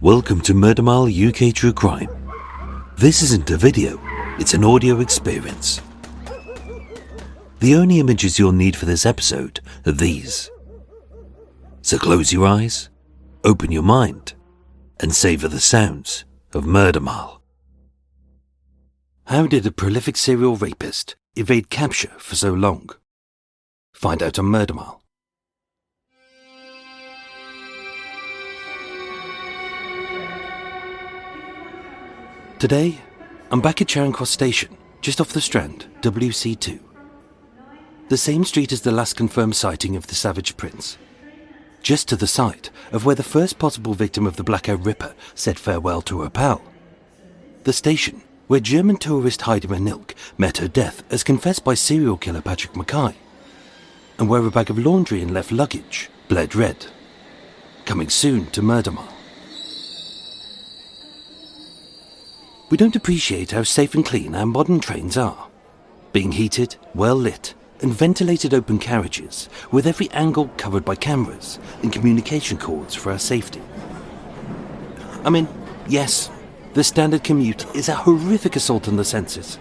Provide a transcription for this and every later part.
Welcome to Murder Mile UK True Crime. This isn't a video, it's an audio experience. The only images you'll need for this episode are these. So close your eyes, open your mind, and savour the sounds of Murder Mile. How did a prolific serial rapist evade capture for so long? Find out on Murder Mile. Today, I'm back at Charing Cross Station, just off the Strand, WC2. The same street as the last confirmed sighting of the Savage Prince. Just to the side of where the first possible victim of the Blackheath Ripper said farewell to her pal. The station where German tourist Heidi Manilk met her death as confessed by serial killer Patrick Mackay. And where a bag of laundry and left luggage bled red. Coming soon to Murder Mile. We don't appreciate how safe and clean our modern trains are. Being heated, well lit, and ventilated open carriages, with every angle covered by cameras and communication cords for our safety. I mean, yes, the standard commute is a horrific assault on the senses,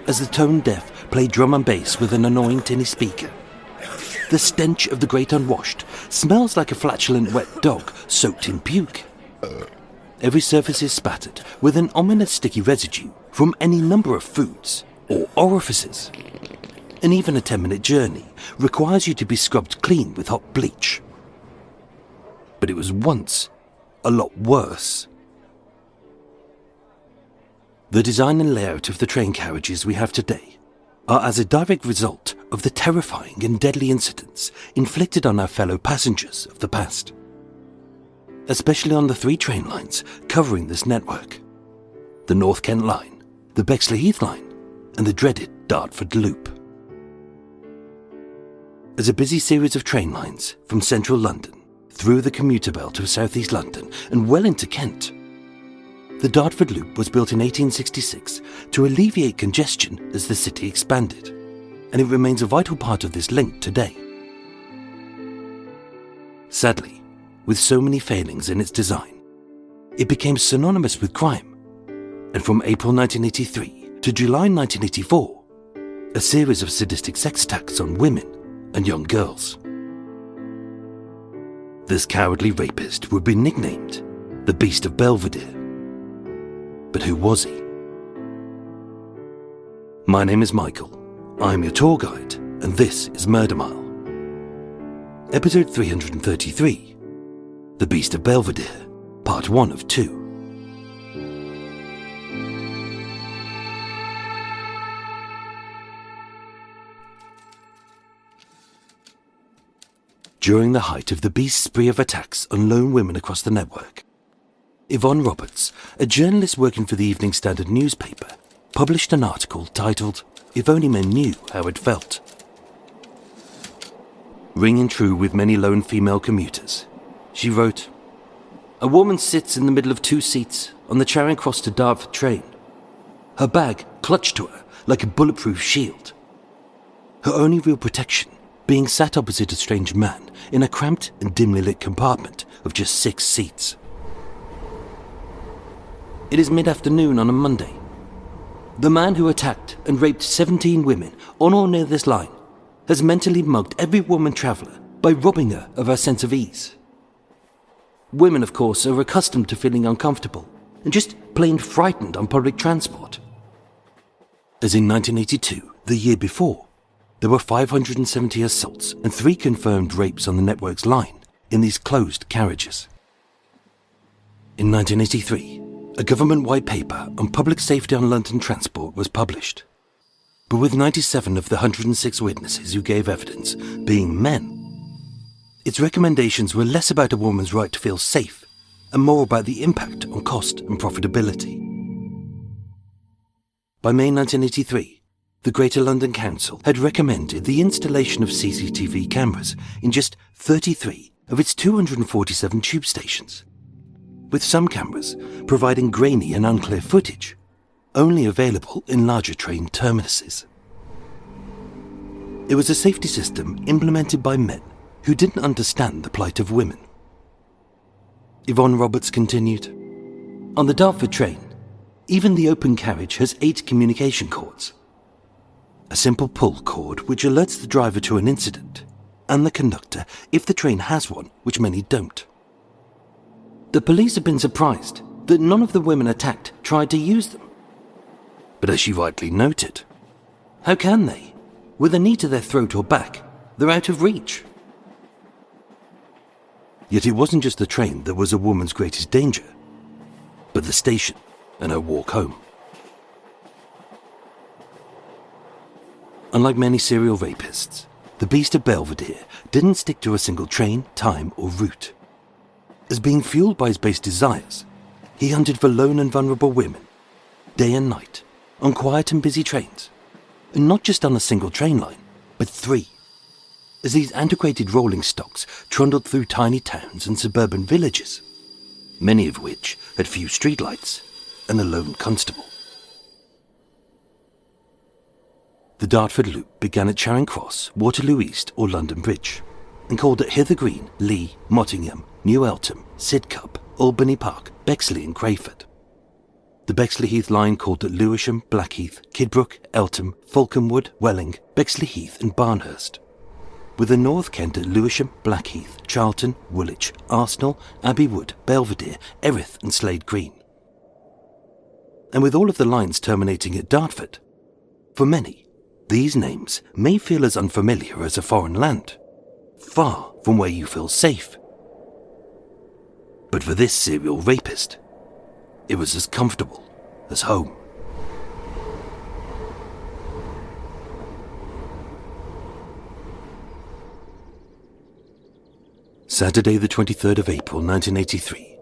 as the tone-deaf play drum and bass with an annoying tinny speaker. The stench of the great unwashed smells like a flatulent wet dog soaked in puke. Every surface is spattered with an ominous sticky residue from any number of foods or orifices. And even a 10-minute journey requires you to be scrubbed clean with hot bleach. But it was once a lot worse. The design and layout of the train carriages we have today are as a direct result of the terrifying and deadly incidents inflicted on our fellow passengers of the past. Especially on the 3 train lines covering this network. The North Kent Line, the Bexleyheath Line, and the dreaded Dartford Loop. As a busy series of train lines from central London, through the commuter belt of southeast London and well into Kent, the Dartford Loop was built in 1866 to alleviate congestion as the city expanded, and it remains a vital part of this link today. Sadly, with so many failings in its design, it became synonymous with crime, and from April 1983 to July 1984, a series of sadistic sex attacks on women and young girls. This cowardly rapist would be nicknamed the Beast of Belvedere. But who was he? My name is Michael, I'm your tour guide, and this is Murder Mile. Episode 333. The Beast of Belvedere, Part 1 of 2. During the height of the Beast's spree of attacks on lone women across the network, Yvonne Roberts, a journalist working for the Evening Standard newspaper, published an article titled, "If Only Men Knew How It Felt." Ringing true with many lone female commuters, she wrote, "A woman sits in the middle of 2 seats on the Charing Cross to Dartford train. Her bag clutched to her like a bulletproof shield. Her only real protection being sat opposite a strange man in a cramped and dimly lit compartment of just 6 seats. It is mid-afternoon on a Monday. The man who attacked and raped 17 women on or near this line has mentally mugged every woman traveller by robbing her of her sense of ease. Women, of course, are accustomed to feeling uncomfortable and just plain frightened on public transport. As in 1982, the year before, there were 570 assaults and 3 confirmed rapes on the network's line in these closed carriages. In 1983, a government white paper on public safety on London transport was published. But with 97 of the 106 witnesses who gave evidence being men, its recommendations were less about a woman's right to feel safe and more about the impact on cost and profitability. By May 1983, the Greater London Council had recommended the installation of CCTV cameras in just 33 of its 247 tube stations, with some cameras providing grainy and unclear footage, only available in larger train terminuses. It was a safety system implemented by men who didn't understand the plight of women. Yvonne Roberts continued. On the Dartford train, even the open carriage has 8 communication cords. A simple pull cord which alerts the driver to an incident, and the conductor if the train has one, which many don't. The police have been surprised that none of the women attacked tried to use them. But as she rightly noted, how can they? With a knee to their throat or back, they're out of reach. Yet it wasn't just the train that was a woman's greatest danger, but the station and her walk home. Unlike many serial rapists, the beast of Belvedere didn't stick to a single train, time or route. As being fueled by his base desires, he hunted for lone and vulnerable women, day and night, on quiet and busy trains, and not just on a single train line, but 3. As these antiquated rolling stocks trundled through tiny towns and suburban villages, many of which had few streetlights and a lone constable. The Dartford Loop began at Charing Cross, Waterloo East or London Bridge, and called at Hither Green, Lee, Mottingham, New Eltham, Sidcup, Albany Park, Bexley and Crayford. The Bexleyheath Line called at Lewisham, Blackheath, Kidbrooke, Eltham, Falconwood, Welling, Bexleyheath and Barnehurst, with the North Kent at Lewisham, Blackheath, Charlton, Woolwich, Arsenal, Abbey Wood, Belvedere, Erith and Slade Green. And with all of the lines terminating at Dartford, for many, these names may feel as unfamiliar as a foreign land, far from where you feel safe. But for this serial rapist, it was as comfortable as home. Saturday the 23rd of April 1983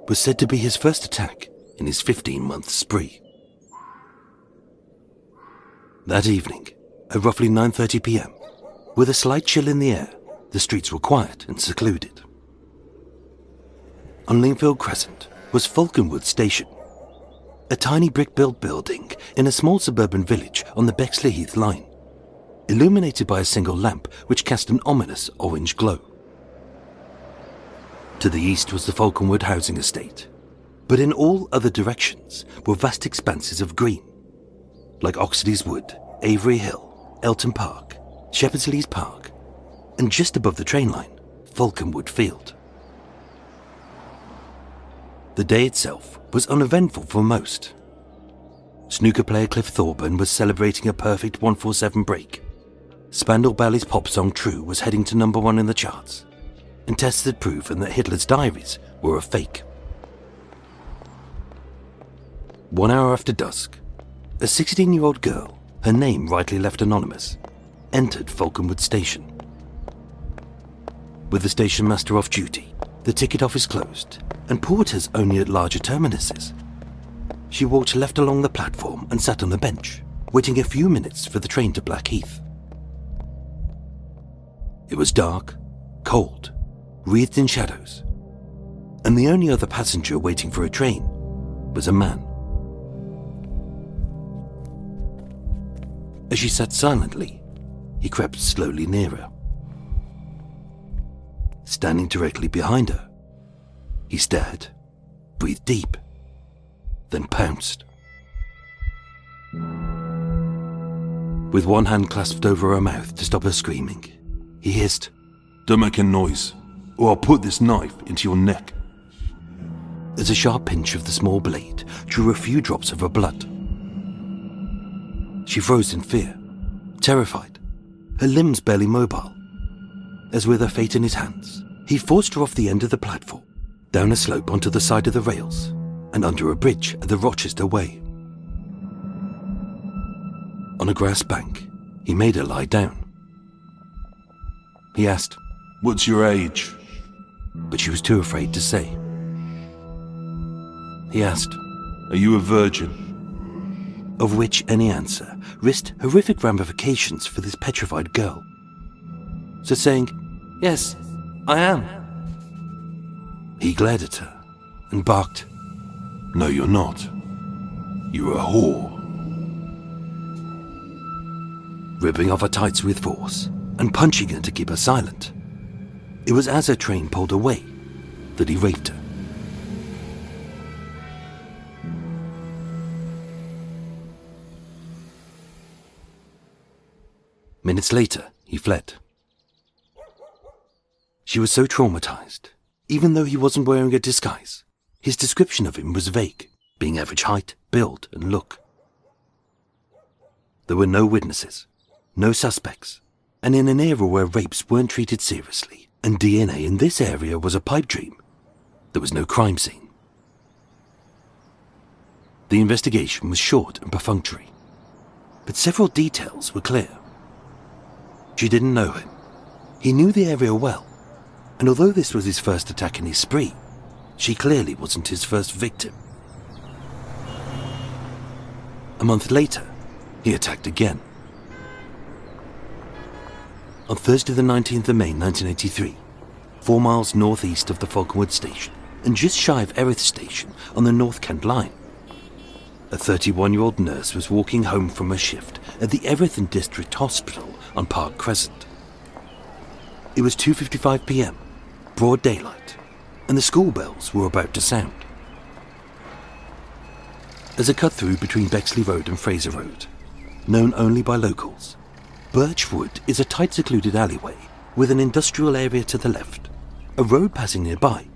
was said to be his first attack in his 15-month spree. That evening, at roughly 9:30 p.m, with a slight chill in the air, the streets were quiet and secluded. On Lingfield Crescent was Falconwood Station, a tiny brick-built building in a small suburban village on the Bexleyheath Line, illuminated by a single lamp which cast an ominous orange glow. To the east was the Falconwood housing estate, but in all other directions were vast expanses of green, like Oxley's Wood, Avery Hill, Eltham Park, Shepherdsley's Park, and just above the train line, Falconwood Field. The day itself was uneventful for most. Snooker player Cliff Thorburn was celebrating a perfect 147 break. Spandau Ballet's pop song True was heading to number 1 in the charts, and tests had proven that Hitler's diaries were a fake. 1 hour after dusk, a 16-year-old girl, her name rightly left anonymous, entered Falconwood Station. With the station master off duty, the ticket office closed, and porters only at larger terminuses, she walked left along the platform and sat on a bench, waiting a few minutes for the train to Blackheath. It was dark, cold, wreathed in shadows, and the only other passenger waiting for a train was a man. As she sat silently, he crept slowly nearer. Standing directly behind her, he stared, breathed deep, then pounced. With one hand clasped over her mouth to stop her screaming, he hissed, "Don't make a noise, or I'll put this knife into your neck." As a sharp pinch of the small blade drew a few drops of her blood, she froze in fear, terrified, her limbs barely mobile, as with her fate in his hands, he forced her off the end of the platform, down a slope onto the side of the rails, and under a bridge at the Rochester Way. On a grass bank, he made her lie down. He asked, "What's your age?" But she was too afraid to say. He asked, "Are you a virgin?" Of which any answer risked horrific ramifications for this petrified girl. So saying, "Yes, I am," he glared at her and barked, "No, you're not. You're a whore." Ripping off her tights with force and punching her to keep her silent, it was as her train pulled away that he raped her. Minutes later, he fled. She was so traumatized, even though he wasn't wearing a disguise, his description of him was vague, being average height, build, and look. There were no witnesses, no suspects, and in an era where rapes weren't treated seriously, and DNA in this area was a pipe dream, there was no crime scene. The investigation was short and perfunctory, but several details were clear. She didn't know him. He knew the area well, and although this was his first attack in his spree, she clearly wasn't his first victim. A month later, he attacked again. On Thursday the 19th of May 1983, 4 miles northeast of the Falconwood station and just shy of Erith station on the North Kent line, a 31-year-old nurse was walking home from her shift at the Erith and District Hospital on Park Crescent. It was 2:55 p.m, broad daylight, and the school bells were about to sound. As a cut-through between Bexley Road and Fraser Road, known only by locals, Birch Wood is a tight secluded alleyway with an industrial area to the left, a road passing nearby,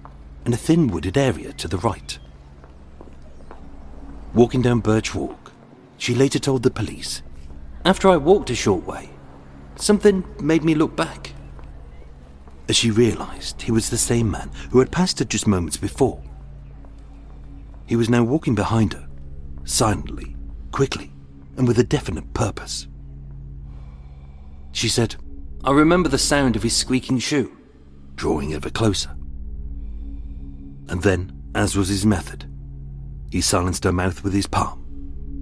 and a thin wooded area to the right. Walking down Birch Walk, she later told the police, "After I walked a short way, something made me look back," as she realised he was the same man who had passed her just moments before. He was now walking behind her, silently, quickly, and with a definite purpose. She said, "I remember the sound of his squeaking shoe," drawing ever closer. And then, as was his method, he silenced her mouth with his palm.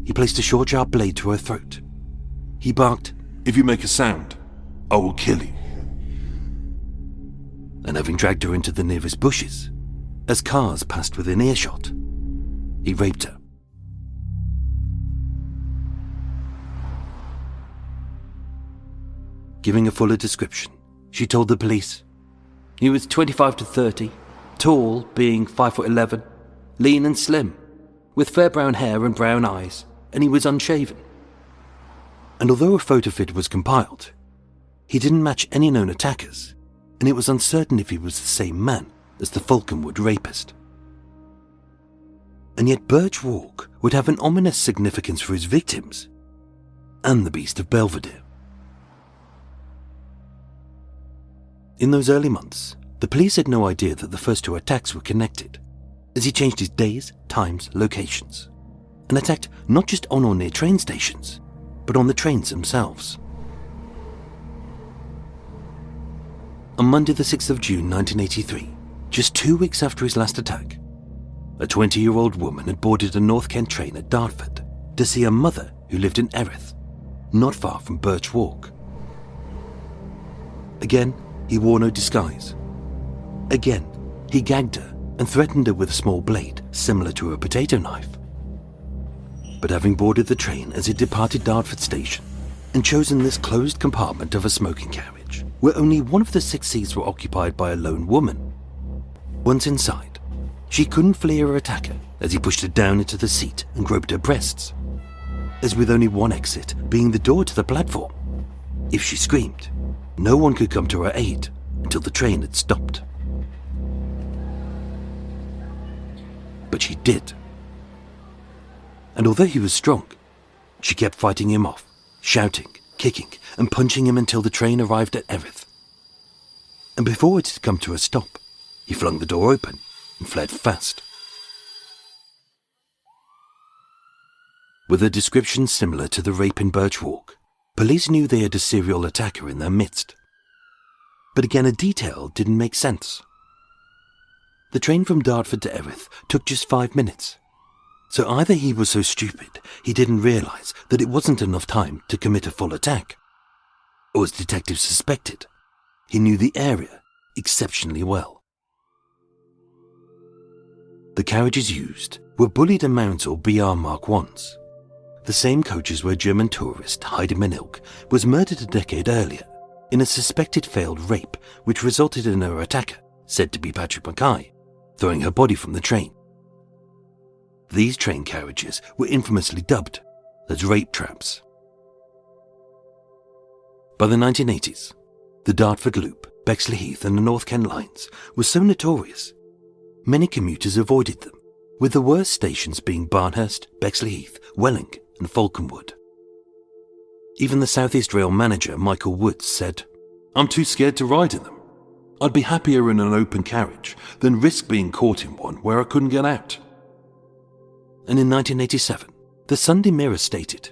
He placed a short sharp blade to her throat. He barked, "If you make a sound, I will kill you." And having dragged her into the nearest bushes, as cars passed within earshot, he raped her. Giving a fuller description, she told the police, "He was 25 to 30, tall, being 5'11", lean and slim, with fair brown hair and brown eyes, and he was unshaven." And although a photo fit was compiled, he didn't match any known attackers, and it was uncertain if he was the same man as the Falconwood rapist. And yet Birch Walk would have an ominous significance for his victims, and the beast of Belvedere. In those early months, the police had no idea that the first two attacks were connected, as he changed his days, times, locations, and attacked not just on or near train stations, but on the trains themselves. On Monday the 6th of June 1983, just 2 weeks after his last attack, a 20-year-old woman had boarded a North Kent train at Dartford to see her mother who lived in Erith, not far from Birch Walk. Again, he wore no disguise. Again, he gagged her and threatened her with a small blade similar to a potato knife. But having boarded the train as it departed Dartford station and chosen this closed compartment of a smoking carriage, where only one of the 6 seats were occupied by a lone woman, once inside, she couldn't flee her attacker as he pushed her down into the seat and groped her breasts, as with only one exit being the door to the platform. If she screamed, no one could come to her aid until the train had stopped. But she did. And although he was strong, she kept fighting him off, shouting, kicking, and punching him until the train arrived at Erith. And before it had come to a stop, he flung the door open and fled fast. With a description similar to the rape in Birch Walk, police knew they had a serial attacker in their midst. But again, a detail didn't make sense. The train from Dartford to Erith took just 5 minutes. So either he was so stupid he didn't realise that it wasn't enough time to commit a full attack, or as detectives suspected, he knew the area exceptionally well. The carriages used were Bullied and Moundsall BR Mark Is, the same coaches where German tourist Heide Minilk was murdered a decade earlier in a suspected failed rape which resulted in her attacker, said to be Patrick Mackay, throwing her body from the train. These train carriages were infamously dubbed as rape traps. By the 1980s, the Dartford Loop, Bexleyheath and the North Kent lines were so notorious, many commuters avoided them, with the worst stations being Barnehurst, Bexleyheath, Welling and Falconwood. Even the South East Rail manager, Michael Woods, said, "I'm too scared to ride in them. I'd be happier in an open carriage than risk being caught in one where I couldn't get out." And in 1987, the Sunday Mirror stated,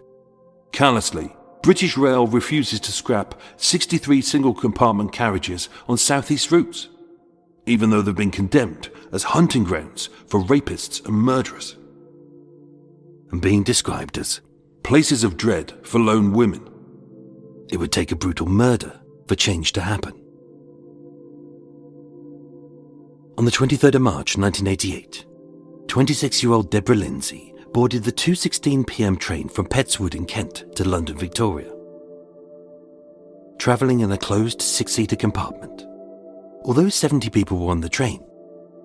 "Callously, British Rail refuses to scrap 63 single-compartment carriages on South East routes, even though they've been condemned as hunting grounds for rapists and murderers, and being described as places of dread for lone women. It would take a brutal murder for change to happen." On the 23rd of March 1988, 26-year-old Deborah Lindsay boarded the 2:16 p.m. train from Pettswood in Kent to London, Victoria. Travelling in a closed 6-seater compartment, although 70 people were on the train,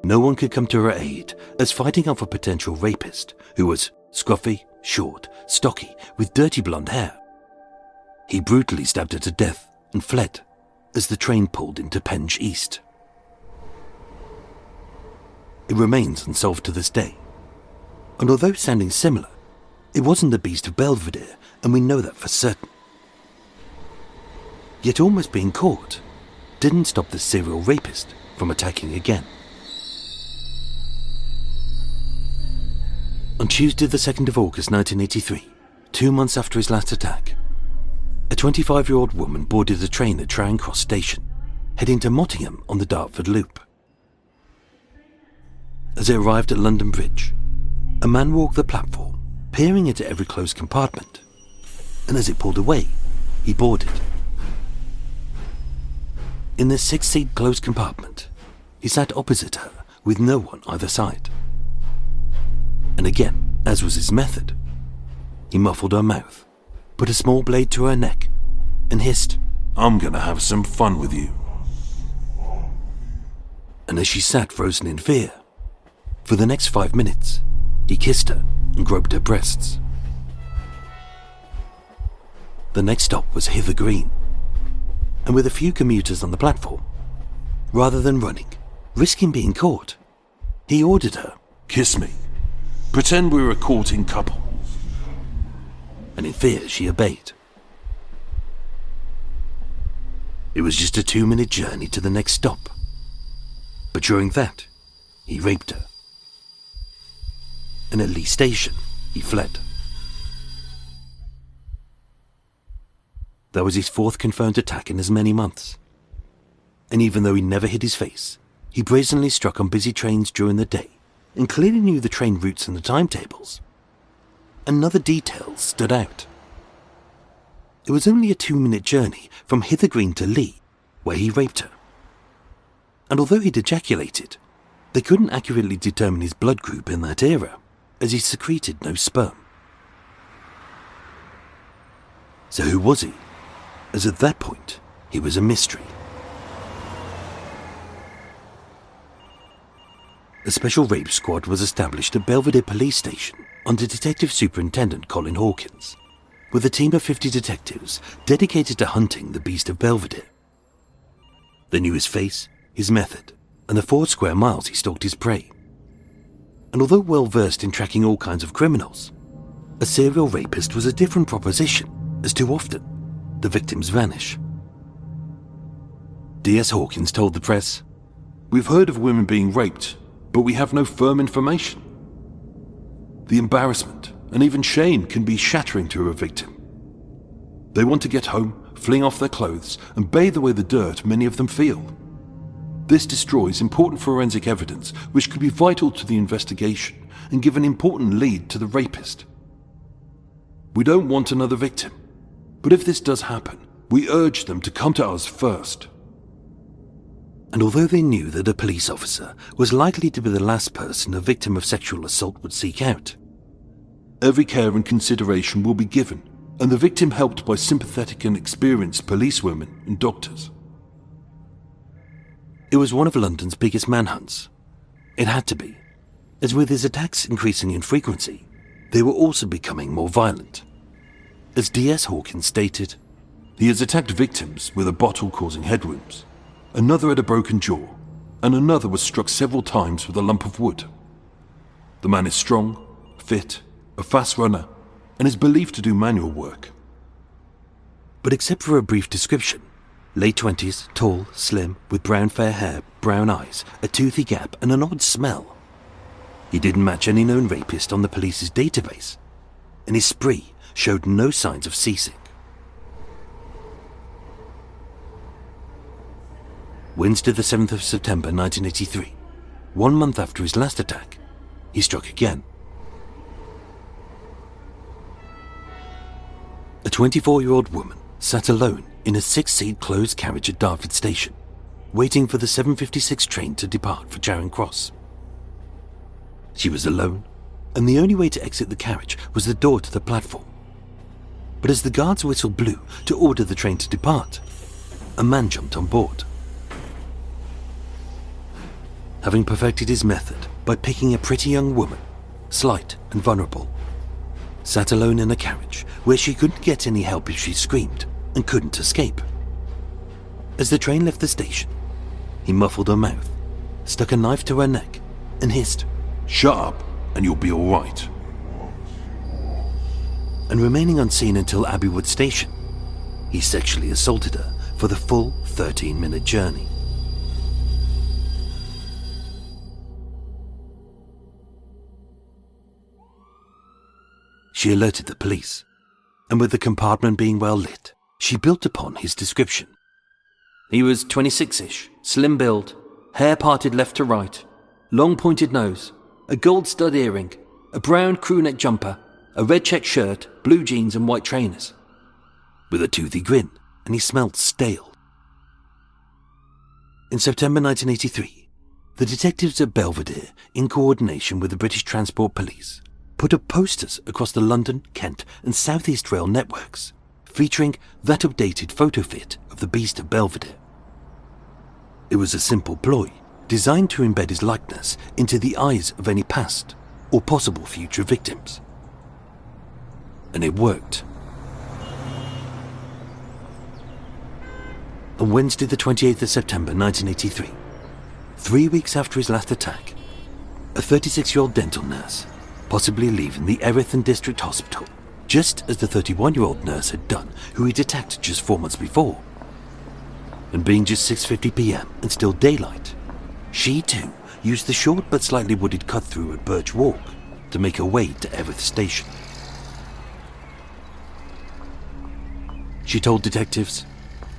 no one could come to her aid as fighting off a potential rapist who was scruffy, short, stocky, with dirty blonde hair. He brutally stabbed her to death and fled as the train pulled into Penge East. It remains unsolved to this day. And although sounding similar, it wasn't the beast of Belvedere, and we know that for certain. Yet almost being caught didn't stop the serial rapist from attacking again. On Tuesday the 2nd of August 1983, 2 months after his last attack, a 25-year-old woman boarded a train at Charing Cross Station, heading to Mottingham on the Dartford Loop. As it arrived at London Bridge, a man walked the platform, peering into every closed compartment, and as it pulled away, he boarded. In this 6-seat closed compartment, he sat opposite her with no one either side. And again, as was his method, he muffled her mouth, put a small blade to her neck, and hissed, "I'm gonna have some fun with you." And as she sat frozen in fear, for the next 5 minutes, he kissed her and groped her breasts. The next stop was Hither Green, and with a few commuters on the platform, rather than running, risking being caught, he ordered her, "Kiss me. Pretend we're a courting couple." And in fear, she obeyed. It was just a 2-minute journey to the next stop, but during that, he raped her. And at Lee Station, he fled. That was his 4th confirmed attack in as many months. And even though he never hid his face, he brazenly struck on busy trains during the day and clearly knew the train routes and the timetables. Another detail stood out. It was only a 2-minute journey from Hither Green to Lee, where he raped her. And although he'd ejaculated, they couldn't accurately determine his blood group in that era, as he secreted no sperm. So who was he? As at that point, he was a mystery. A special rape squad was established at Belvedere Police Station under Detective Superintendent Colin Hawkins, with a team of 50 detectives dedicated to hunting the beast of Belvedere. They knew his face, his method, and the 4 square miles he stalked his prey. And although well versed in tracking all kinds of criminals, a serial rapist was a different proposition, as too often the victims vanish. D.S. Hawkins told the press, "We've heard of women being raped, but we have no firm information. The embarrassment and even shame can be shattering to a victim. They want to get home, fling off their clothes, and bathe away the dirt many of them feel. This destroys important forensic evidence which could be vital to the investigation and give an important lead to the rapist. We don't want another victim, but if this does happen, we urge them to come to us first." And although they knew that a police officer was likely to be the last person a victim of sexual assault would seek out, every care and consideration will be given, and the victim helped by sympathetic and experienced policewomen and doctors. It was one of London's biggest manhunts. It had to be, as with his attacks increasing in frequency, they were also becoming more violent. As D.S. Hawkins stated, He has attacked victims with a bottle causing head wounds. Another had a broken jaw, and another was struck several times with a lump of wood. The man is strong, fit, a fast runner, and is believed to do manual work. But except for a brief description, late 20s, tall, slim, with brown fair hair, brown eyes, a toothy gap, and an odd smell, he didn't match any known rapist on the police's database, and his spree showed no signs of ceasing. Wednesday the 7th of September 1983, 1 month after his last attack, he struck again. A 24-year-old woman sat alone in a 6-seat closed carriage at Dartford Station, waiting for the 7:56 train to depart for Charing Cross. She was alone, and the only way to exit the carriage was the door to the platform. But as the guard's whistle blew to order the train to depart, a man jumped on board. Having perfected his method by picking a pretty young woman, slight and vulnerable, sat alone in a carriage where she couldn't get any help if she screamed and couldn't escape. As the train left the station, he muffled her mouth, stuck a knife to her neck, and hissed, "Shut up, and you'll be all right." And remaining unseen until Abbey Station, he sexually assaulted her for the full 13-minute journey. She alerted the police, and with the compartment being well lit, she built upon his description. He was 26-ish, slim build, hair parted left to right, long pointed nose, a gold stud earring, a brown crewneck jumper, a red check shirt, blue jeans and white trainers. With a toothy grin, and he smelled stale. In September 1983, the detectives at Belvedere, in coordination with the British Transport Police, put up posters across the London, Kent and South East Rail networks, featuring that updated photo fit of the Beast of Belvedere. It was a simple ploy, designed to embed his likeness into the eyes of any past or possible future victims. And it worked. On Wednesday the 28th of September 1983, 3 weeks after his last attack, a 36-year-old dental nurse, possibly leaving the Erith District Hospital, just as the 31-year-old nurse had done who he'd attacked just 4 months before. And being just 6:50 p.m. and still daylight, she too used the short but slightly wooded cut-through at Birch Walk to make her way to Erith Station. She told detectives,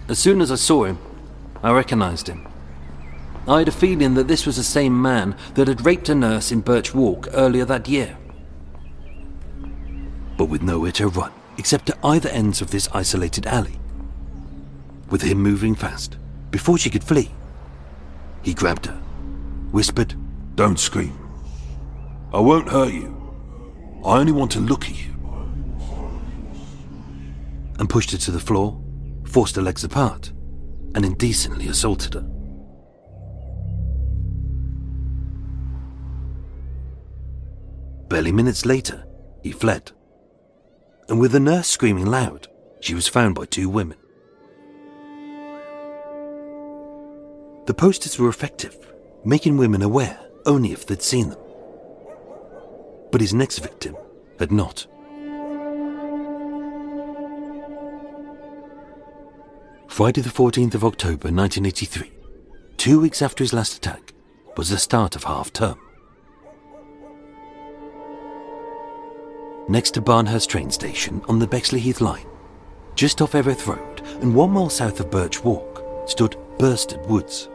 "As soon as I saw him, I recognised him. I had a feeling that this was the same man that had raped a nurse in Birch Walk earlier that year." But with nowhere to run except at either ends of this isolated alley. With him moving fast, before she could flee, he grabbed her, whispered, "Don't scream. I won't hurt you. I only want to look at you." And pushed her to the floor, forced her legs apart, and indecently assaulted her. Barely minutes later, he fled. And with the nurse screaming loud, she was found by 2 women. The posters were effective, making women aware only if they'd seen them. But his next victim had not. Friday the 14th of October 1983, 2 weeks after his last attack, was the start of half-term. Next to Barnehurst train station on the Bexleyheath Line, just off Erith Road and 1 mile south of Birch Walk, stood Bursted Woods.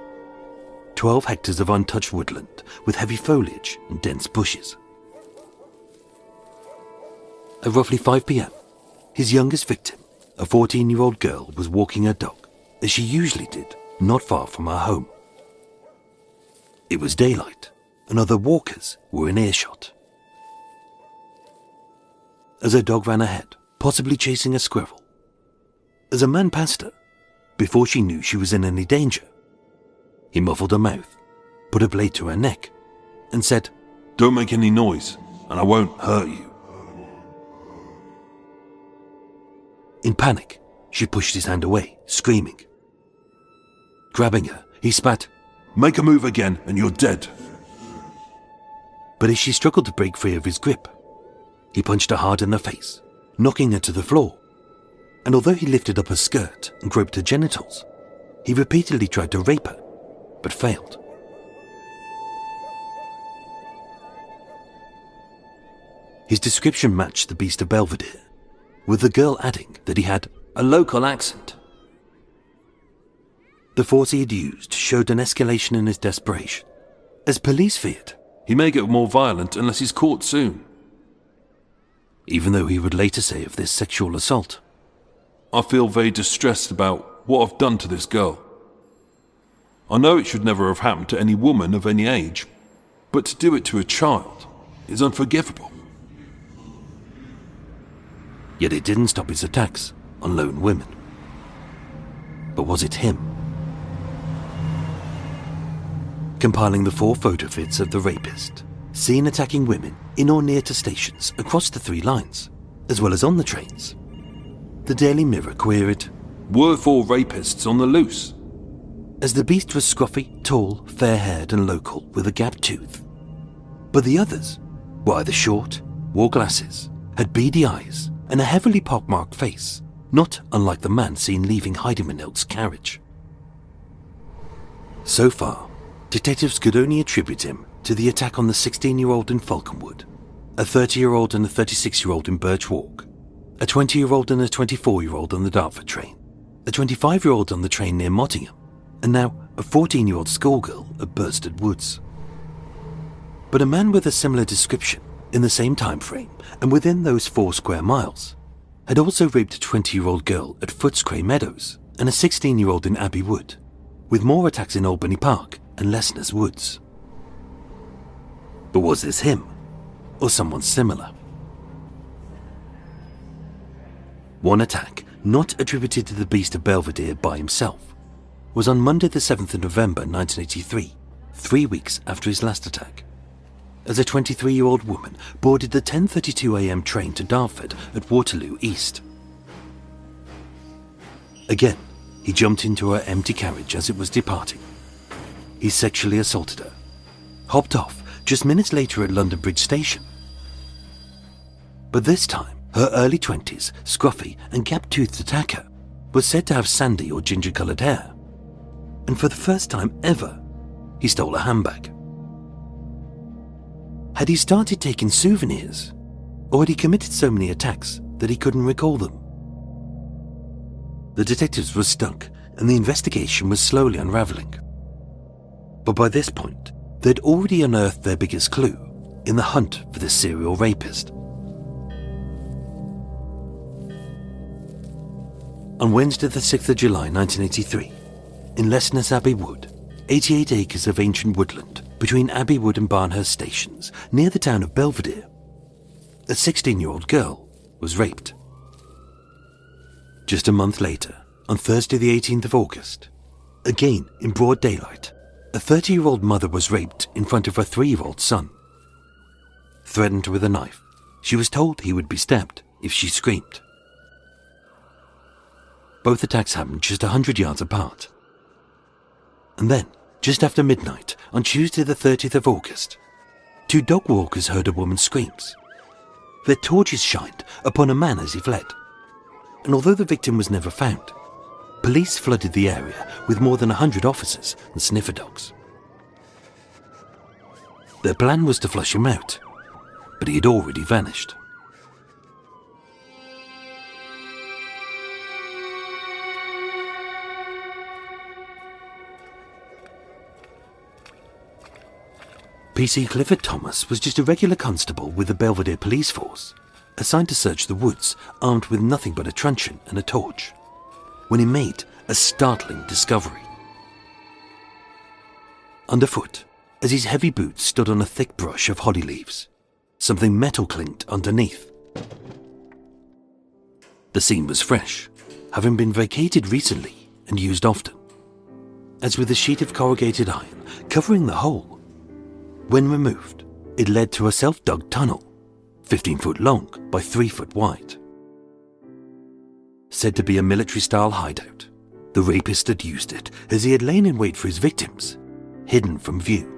12 hectares of untouched woodland with heavy foliage and dense bushes. At roughly 5 p.m, his youngest victim, a 14-year-old girl, was walking her dog, as she usually did, not far from her home. It was daylight, and other walkers were in earshot. As her dog ran ahead, possibly chasing a squirrel, as a man passed her, before she knew she was in any danger, he muffled her mouth, put a blade to her neck, and said, "Don't make any noise, and I won't hurt you." In panic, she pushed his hand away, screaming. Grabbing her, he spat, "Make a move again and you're dead." But as she struggled to break free of his grip, he punched her hard in the face, knocking her to the floor. And although he lifted up her skirt and groped her genitals, he repeatedly tried to rape her, but failed. His description matched the beast of Belvedere, with the girl adding that he had a local accent. The force he had used showed an escalation in his desperation, as police feared He may get more violent unless he's caught soon. even though he would later say of this sexual assault. I feel very distressed about what I've done to this girl. I know it should never have happened to any woman of any age, but to do it to a child is unforgivable. Yet it didn't stop his attacks on lone women. But was it him? Compiling the 4 photo fits of the rapist, seen attacking women in or near to stations across the 3 lines, as well as on the trains, the Daily Mirror queried, Were 4 rapists on the loose? as the beast was scruffy, tall, fair-haired and local with a gapped tooth. But the others were either short, wore glasses, had beady eyes and a heavily pockmarked face, not unlike the man seen leaving Heidemanhild's carriage. So far, detectives could only attribute him to the attack on the 16-year-old in Falconwood, a 30-year-old and a 36-year-old in Birch Walk, a 20-year-old and a 24-year-old on the Dartford train, a 25-year-old on the train near Mottingham, and now a 14-year-old schoolgirl at Birchstead Woods. But a man with a similar description, in the same time frame and within those 4 square miles, had also raped a 20-year-old girl at Footscray Meadows and a 16-year-old in Abbey Wood, with more attacks in Albany Park and Lesnes Woods. But was this him, or someone similar? One attack, not attributed to the beast of Belvedere by himself, was on Monday the 7th of November 1983, 3 weeks after his last attack, as a 23-year-old woman boarded the 10:32 a.m. train to Dartford at Waterloo East. Again, he jumped into her empty carriage as it was departing. He sexually assaulted her, hopped off just minutes later at London Bridge Station. But this time, her early 20s, scruffy and gap-toothed attacker was said to have sandy or ginger-coloured hair. And for the first time ever, he stole a handbag. Had he started taking souvenirs, or had he committed so many attacks that he couldn't recall them? The detectives were stuck, and the investigation was slowly unravelling. But by this point, they'd already unearthed their biggest clue in the hunt for this serial rapist. On Wednesday the 6th of July 1983, in Lesnes Abbey Wood, 88 acres of ancient woodland between Abbey Wood and Barnehurst stations near the town of Belvedere, a 16-year-old girl was raped. Just a month later, on Thursday the 18th of August, again in broad daylight, a 30-year-old mother was raped in front of her 3-year-old son. Threatened with a knife, she was told he would be stabbed if she screamed. Both attacks happened just 100 yards apart. And then, just after midnight, on Tuesday the 30th of August, 2 dog walkers heard a woman's screams. Their torches shined upon a man as he fled, and although the victim was never found, police flooded the area with more than 100 officers and sniffer dogs. Their plan was to flush him out, but he had already vanished. PC Clifford Thomas was just a regular constable with the Belvedere police force, assigned to search the woods, armed with nothing but a truncheon and a torch, when he made a startling discovery. Underfoot, as his heavy boots stood on a thick brush of holly leaves, something metal clinked underneath. The scene was fresh, having been vacated recently and used often, as with a sheet of corrugated iron covering the hole. When removed, it led to a self-dug tunnel, 15 foot long by 3 foot wide. said to be a military-style hideout. The rapist had used it as he had lain in wait for his victims, hidden from view.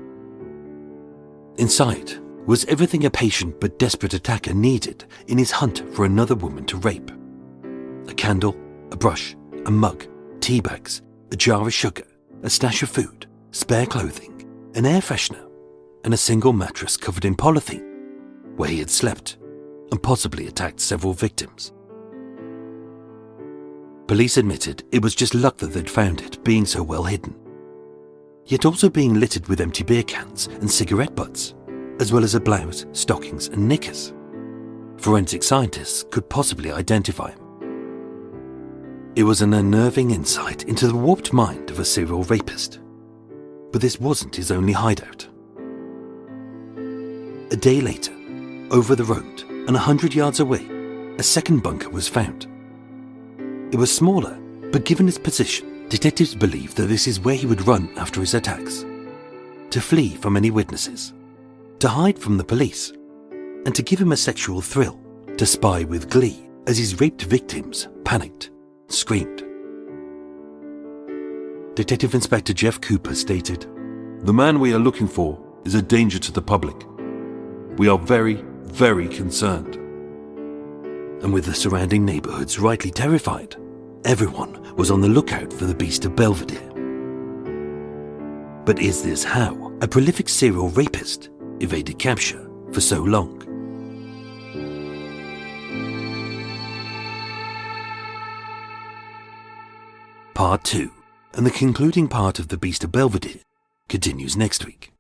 Inside was everything a patient but desperate attacker needed in his hunt for another woman to rape. A candle, a brush, a mug, tea bags, a jar of sugar, a stash of food, spare clothing, an air freshener, and a single mattress covered in polythene, where he had slept and possibly attacked several victims. Police admitted it was just luck that they'd found it being so well hidden, yet also being littered with empty beer cans and cigarette butts, as well as a blouse, stockings and knickers. Forensic scientists could possibly identify him. It was an unnerving insight into the warped mind of a serial rapist. But this wasn't his only hideout. A day later, over the road and 100 yards away, a second bunker was found. It was smaller, but given its position, detectives believed that this is where he would run after his attacks. To flee from any witnesses, to hide from the police, and to give him a sexual thrill, to spy with glee as his raped victims panicked, screamed. Detective Inspector Jeff Cooper stated, "The man we are looking for is a danger to the public. We are very, very concerned." And with the surrounding neighbourhoods rightly terrified, everyone was on the lookout for the beast of Belvedere. But is this how a prolific serial rapist evaded capture for so long? Part 2, and the concluding part of The Beast of Belvedere, continues next week.